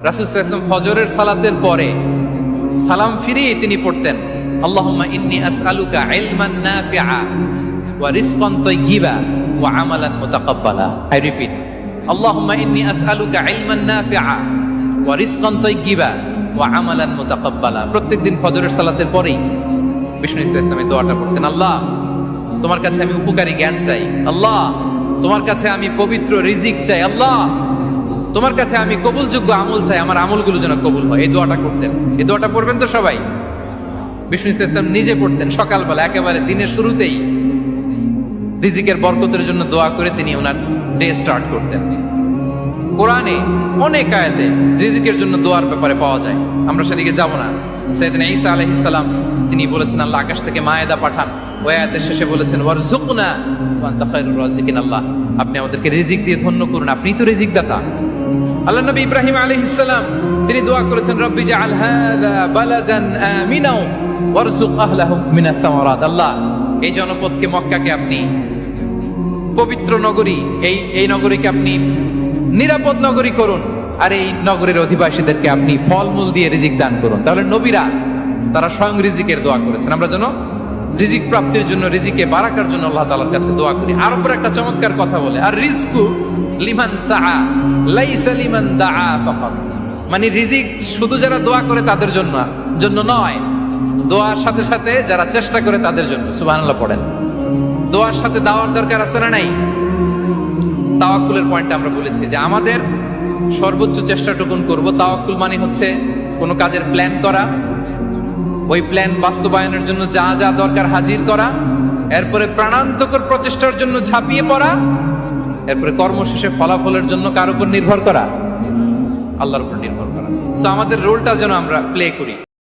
রাসূল সাল্লাল্লাহু আলাইহি ওয়াসাল্লাম ফজরের সালাতের পরে সালাম ফিরিয়ে তিনি পড়তেন, আল্লাহুম্মা ইন্নী আসআলুকা ইলমান নাফিআ ওয়া রিজকান তাইয়্যিবা ওয়া আমালান মুতাকাব্বালা। আই রিপিট, আল্লাহুম্মা ইন্নী আসআলুকা ইলমান নাফিআ ওয়া রিজকান তাইয়্যিবা ওয়া আমালান মুতাকাব্বালা। প্রত্যেকদিন ফজরের সালাতের পরেই বিষ্ণু ইসলামের দোয়াটা পড়তেন, আল্লাহ তোমার কাছে আমি উপকারী জ্ঞান চাই, আল্লাহ তোমার কাছে আমি পবিত্র রিজিক চাই, আল্লাহ তোমার কাছে আমি কবুলযোগ্য আমল চাই, আমার আমলগুলো যেন কবুল হয়। এই দোয়াটা করতেন। এই দোয়াটা পড়বেন তো সবাই। বিষ্ণু ইসলাম নিজে পড়তেন সকালবেলা, একেবারে দিনের শুরুতেই রিজিকের বরকতের জন্য দোয়া করে তিনি ওনার ডে স্টার্ট করতেন। কোরআনে অনেক আয়াতে রিজিকের জন্য দোয়ার ব্যাপারে পাওয়া যায়, আমরা সেদিকে যাব না। সাইয়েদনা ঈসা আলাইহিস সালাম তিনি বলেছেন, আল্লাহ আকাশ থেকে মায়েদা পাঠান। ওই আয়াতের শেষে বলেছেন, ওয়ারযুকনা ওয়া আনতা খায়রুর রাযিকিন, আল্লাহ আপনি আমাদেরকে রিজিক দিয়ে ধন্য করুন, আপনিই তো রিজিক দাতা। আল্লাহ নবী ইব্রাহিম আলাইহিস সালাম তিনি দোয়া করেছেন, রব্বি জাআল হাযা বালাদান আমিনা ওয়ারযুক আহলাহু মিনাস সামারাত, আল্লাহ এই জনপদকে মক্কাকে আপনি পবিত্র নগরী, এই নগরীকে আপনি নিরাপদ নগরী করুন, আর এই নগরের অধিবাসীদেরকে আপনি ফলমূল দিয়ে রিজিক দান করুন। তাহলে নবীরা তারা স্বয়ং রিজিকের দোয়া করেছেন। আমরা যেন রিজিক প্রাপ্তির জন্য, রিজিকে বারাকার জন্য আল্লাহ তাআলার কাছে দোয়া করি। আর উপর একটা চমৎকার কথা বলে, আর রিজকু লিমান সাআ লাইসা লিমান দাআ ফাকাত, মানে রিজিক শুধু যারা দোয়া করে তাদের জন্য নয়, দোয়ার সাথে সাথে যারা চেষ্টা করে তাদের জন্য। সুবহানাল্লাহ পড়েন। দোয়ার সাথে দাওয়ার দরকার আছে না নাই? তাওয়াক্কুলের পয়েন্টটা আমরা বলেছি যে আমাদের সর্বোচ্চ চেষ্টাটুকুন করব। তাওয়াক্কুল মানে হচ্ছে কোনো কাজের প্ল্যান করা, ওই প্ল্যান বাস্তবায়নের জন্য যা যা দরকার হাজির করা, এরপরে প্রাণান্তকর প্রচেষ্টার জন্য ঝাঁপিয়ে পড়া, এরপরে কর্মশেষে ফলাফলের জন্য কার উপর নির্ভর করা? আল্লাহর উপর নির্ভর করা। সো আমাদের রোলটা যেন আমরা প্লে করি।